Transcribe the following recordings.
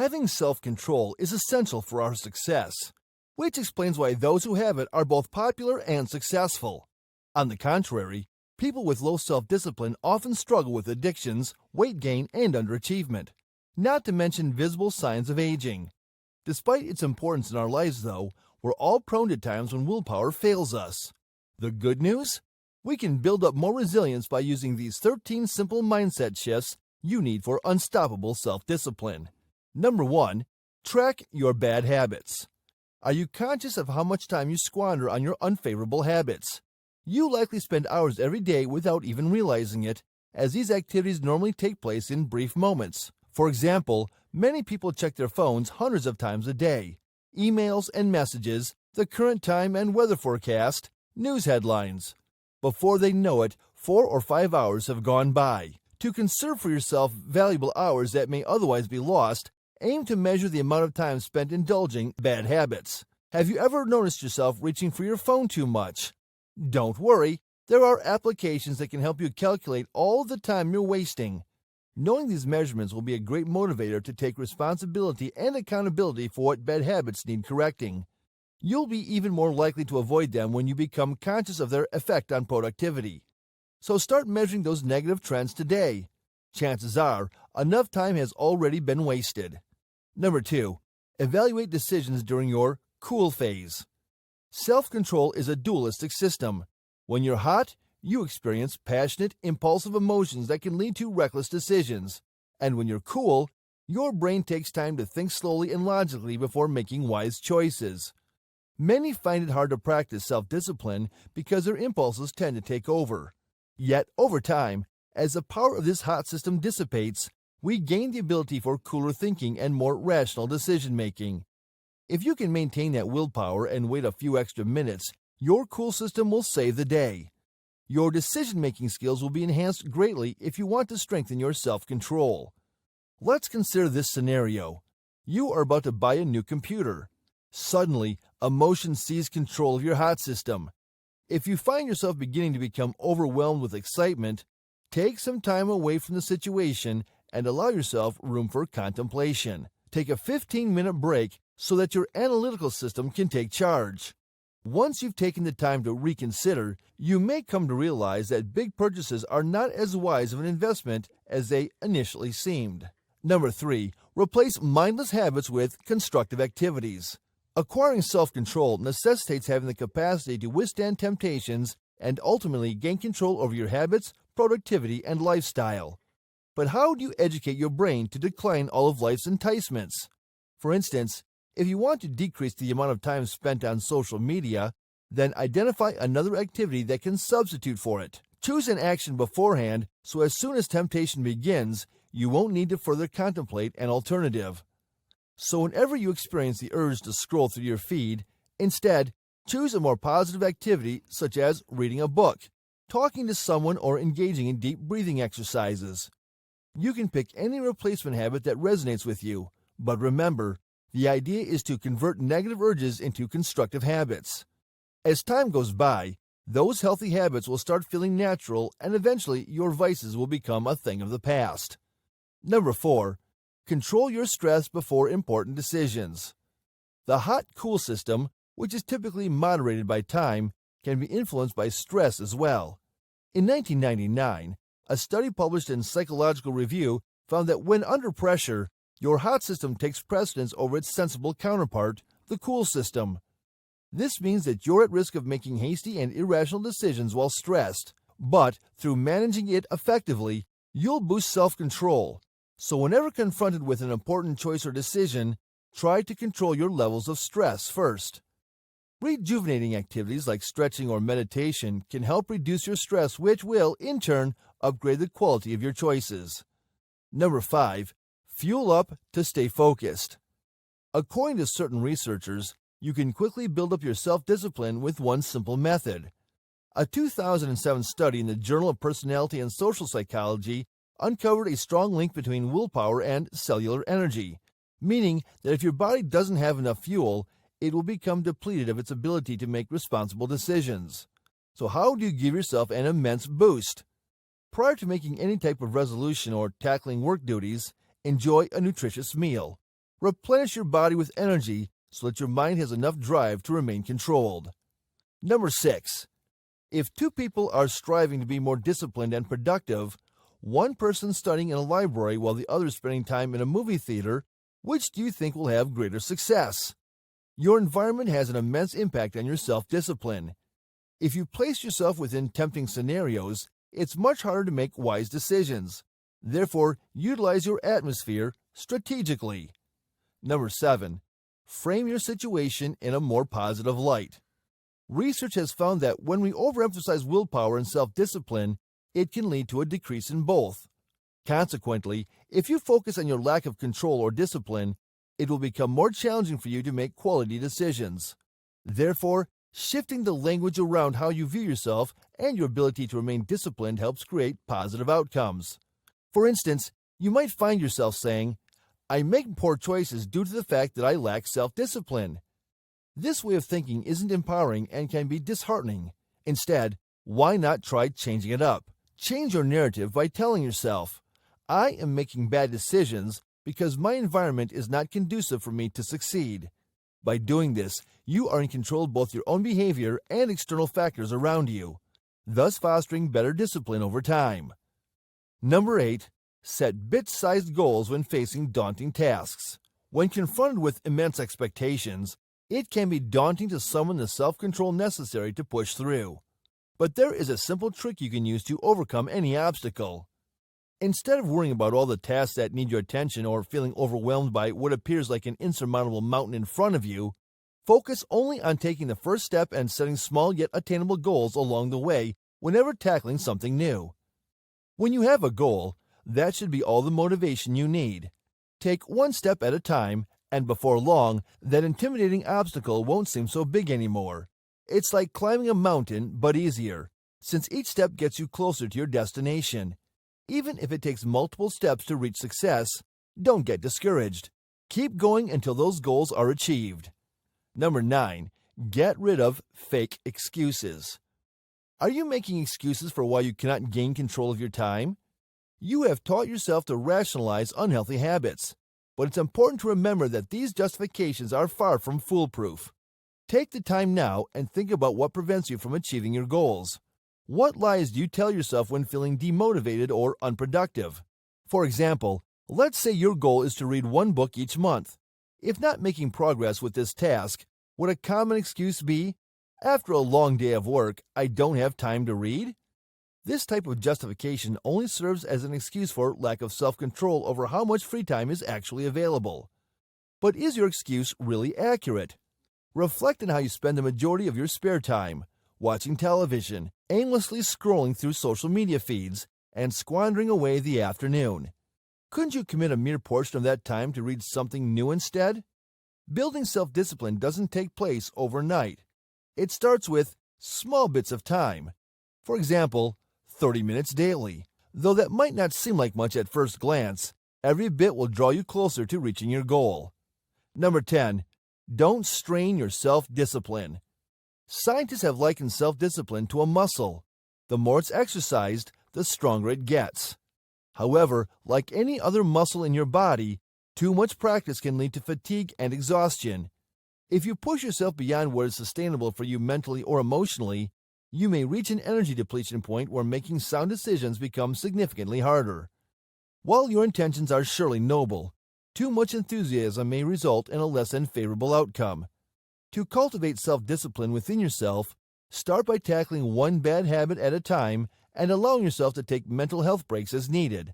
Having self-control is essential for our success, which explains why those who have it are both popular and successful. On the contrary, people with low self-discipline often struggle with addictions, weight gain, and underachievement, not to mention visible signs of aging. Despite its importance in our lives, though, we're all prone to times when willpower fails us. The good news? We can build up more resilience by using these 13 simple mindset shifts you need for unstoppable self-discipline. Number 1. Track your bad habits. Are you conscious of how much time you squander on your unfavorable habits? You likely spend hours every day without even realizing it, as these activities normally take place in brief moments. For example, many people check their phones hundreds of times a day. Emails and messages, the current time and weather forecast, news headlines. Before they know it, 4 or 5 hours have gone by. To conserve for yourself valuable hours that may otherwise be lost, aim to measure the amount of time spent indulging bad habits. Have you ever noticed yourself reaching for your phone too much? Don't worry, there are applications that can help you calculate all the time you're wasting. Knowing these measurements will be a great motivator to take responsibility and accountability for what bad habits need correcting. You'll be even more likely to avoid them when you become conscious of their effect on productivity. So start measuring those negative trends today. Chances are, enough time has already been wasted. Number 2. Evaluate decisions during your cool phase. Self-control is a dualistic system. When you're hot, you experience passionate, impulsive emotions that can lead to reckless decisions. And when you're cool, your brain takes time to think slowly and logically before making wise choices. Many find it hard to practice self-discipline because their impulses tend to take over. Yet, over time, as the power of this hot system dissipates, we gain the ability for cooler thinking and more rational decision-making. If you can maintain that willpower and wait a few extra minutes, your cool system will save the day. Your decision-making skills will be enhanced greatly if you want to strengthen your self-control. Let's consider this scenario. You are about to buy a new computer. Suddenly, emotion seizes control of your hot system. If you find yourself beginning to become overwhelmed with excitement, take some time away from the situation and allow yourself room for contemplation. Take a 15-minute break so that your analytical system can take charge. Once you've taken the time to reconsider, you may come to realize that big purchases are not as wise of an investment as they initially seemed. Number 3. Replace mindless habits with constructive activities. Acquiring self-control necessitates having the capacity to withstand temptations and ultimately gain control over your habits, productivity, and lifestyle. But how do you educate your brain to decline all of life's enticements? For instance, if you want to decrease the amount of time spent on social media, then identify another activity that can substitute for it. Choose an action beforehand so as soon as temptation begins, you won't need to further contemplate an alternative. So whenever you experience the urge to scroll through your feed, instead, choose a more positive activity such as reading a book, talking to someone, or engaging in deep breathing exercises. You can pick any replacement habit that resonates with you, but remember, the idea is to convert negative urges into constructive habits. As time goes by, those healthy habits will start feeling natural and eventually your vices will become a thing of the past. Number 4. Control your stress before important decisions. The hot-cool system, which is typically moderated by time, can be influenced by stress as well. In 1999, a study published in Psychological Review found that when under pressure, your hot system takes precedence over its sensible counterpart, the cool system. This means that you're at risk of making hasty and irrational decisions while stressed, but through managing it effectively, you'll boost self-control. So whenever confronted with an important choice or decision, try to control your levels of stress first. Rejuvenating activities like stretching or meditation can help reduce your stress, which will, in turn, upgrade the quality of your choices. Number 5. Fuel up to stay focused. According to certain researchers, you can quickly build up your self-discipline with one simple method. A 2007 study in the Journal of Personality and Social Psychology uncovered a strong link between willpower and cellular energy, meaning that if your body doesn't have enough fuel, it will become depleted of its ability to make responsible decisions. So how do you give yourself an immense boost? Prior to making any type of resolution or tackling work duties, enjoy a nutritious meal. Replenish your body with energy so that your mind has enough drive to remain controlled. Number 6. If two people are striving to be more disciplined and productive, one person studying in a library while the other spending time in a movie theater, which do you think will have greater success? Your environment has an immense impact on your self-discipline. If you place yourself within tempting scenarios, it's much harder to make wise decisions. Therefore, utilize your atmosphere strategically. Number 7. Frame your situation in a more positive light. Research has found that when we overemphasize willpower and self-discipline, it can lead to a decrease in both. Consequently, if you focus on your lack of control or discipline, it will become more challenging for you to make quality decisions. Therefore, shifting the language around how you view yourself and your ability to remain disciplined helps create positive outcomes. For instance, you might find yourself saying, "I make poor choices due to the fact that I lack self-discipline." This way of thinking isn't empowering and can be disheartening. Instead, why not try changing it up? Change your narrative by telling yourself, "I am making bad decisions because my environment is not conducive for me to succeed." By doing this, you are in control of both your own behavior and external factors around you, thus fostering better discipline over time. Number 8. Set bit-sized goals when facing daunting tasks. When confronted with immense expectations, it can be daunting to summon the self-control necessary to push through. But there is a simple trick you can use to overcome any obstacle. Instead of worrying about all the tasks that need your attention or feeling overwhelmed by what appears like an insurmountable mountain in front of you, focus only on taking the first step and setting small yet attainable goals along the way whenever tackling something new. When you have a goal, that should be all the motivation you need. Take one step at a time, and before long, that intimidating obstacle won't seem so big anymore. It's like climbing a mountain, but easier, since each step gets you closer to your destination. Even if it takes multiple steps to reach success, don't get discouraged. Keep going until those goals are achieved. Number 9. Get rid of fake excuses. Are you making excuses for why you cannot gain control of your time? You have taught yourself to rationalize unhealthy habits, but it's important to remember that these justifications are far from foolproof. Take the time now and think about what prevents you from achieving your goals. What lies do you tell yourself when feeling demotivated or unproductive? For example, let's say your goal is to read one book each month. If not making progress with this task, would a common excuse be, "After a long day of work, I don't have time to read"? This type of justification only serves as an excuse for lack of self-control over how much free time is actually available. But is your excuse really accurate? Reflect on how you spend the majority of your spare time, watching television, aimlessly scrolling through social media feeds, and squandering away the afternoon. Couldn't you commit a mere portion of that time to read something new instead? Building self-discipline doesn't take place overnight. It starts with small bits of time. For example, 30 minutes daily. Though that might not seem like much at first glance, every bit will draw you closer to reaching your goal. Number 10. Don't strain your self-discipline. Scientists have likened self-discipline to a muscle. The more it's exercised, the stronger it gets. However, like any other muscle in your body, too much practice can lead to fatigue and exhaustion. If you push yourself beyond what is sustainable for you mentally or emotionally, you may reach an energy depletion point where making sound decisions becomes significantly harder. While your intentions are surely noble, too much enthusiasm may result in a less than favorable outcome. To cultivate self-discipline within yourself, start by tackling one bad habit at a time and allowing yourself to take mental health breaks as needed.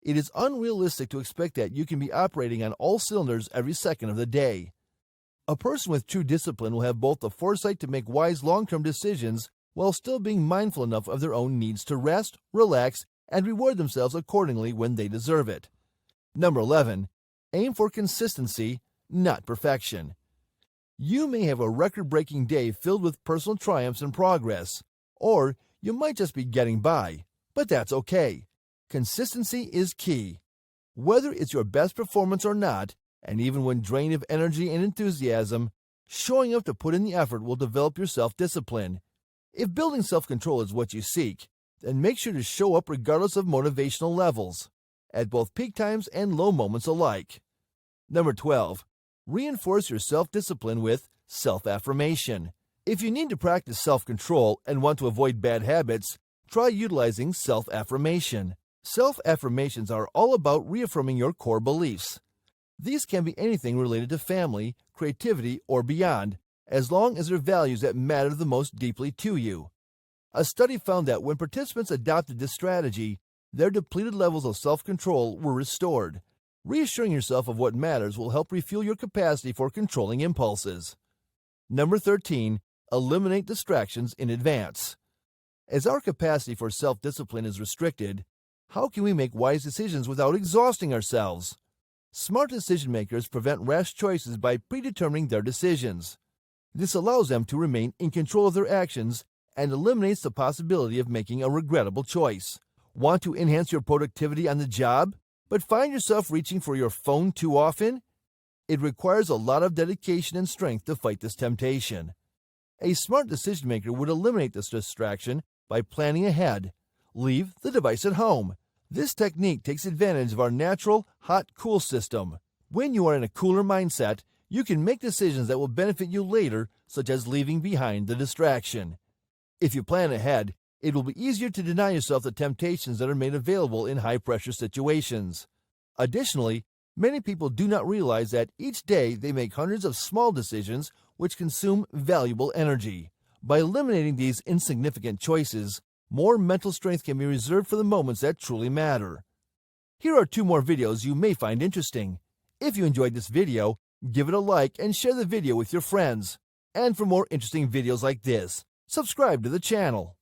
It is unrealistic to expect that you can be operating on all cylinders every second of the day. A person with true discipline will have both the foresight to make wise long-term decisions while still being mindful enough of their own needs to rest, relax, and reward themselves accordingly when they deserve it. Number 11. Aim for consistency, not perfection. You may have a record-breaking day filled with personal triumphs and progress, or you might just be getting by, but that's okay. Consistency is key. Whether it's your best performance or not, and even when drained of energy and enthusiasm, showing up to put in the effort will develop your self-discipline. If building self-control is what you seek, then make sure to show up regardless of motivational levels, at both peak times and low moments alike. Number 12. Reinforce your self-discipline with self-affirmation. If you need to practice self-control and want to avoid bad habits, try utilizing self-affirmation. Self-affirmations are all about reaffirming your core beliefs. These can be anything related to family, creativity, or beyond, as long as they're values that matter the most deeply to you. A study found that when participants adopted this strategy, their depleted levels of self-control were restored. Reassuring yourself of what matters will help refuel your capacity for controlling impulses. Number 13. Eliminate distractions in advance. As our capacity for self-discipline is restricted, how can we make wise decisions without exhausting ourselves? Smart decision makers prevent rash choices by predetermining their decisions. This allows them to remain in control of their actions and eliminates the possibility of making a regrettable choice. Want to enhance your productivity on the job, but find yourself reaching for your phone too often? It requires a lot of dedication and strength to fight this temptation. A smart decision maker would eliminate this distraction by planning ahead. Leave the device at home. This technique takes advantage of our natural hot-cool system. When you are in a cooler mindset, you can make decisions that will benefit you later, such as leaving behind the distraction. If you plan ahead, it will be easier to deny yourself the temptations that are made available in high-pressure situations. Additionally, many people do not realize that each day they make hundreds of small decisions which consume valuable energy. By eliminating these insignificant choices, more mental strength can be reserved for the moments that truly matter. Here are 2 more videos you may find interesting. If you enjoyed this video, give it a like and share the video with your friends. And for more interesting videos like this, subscribe to the channel.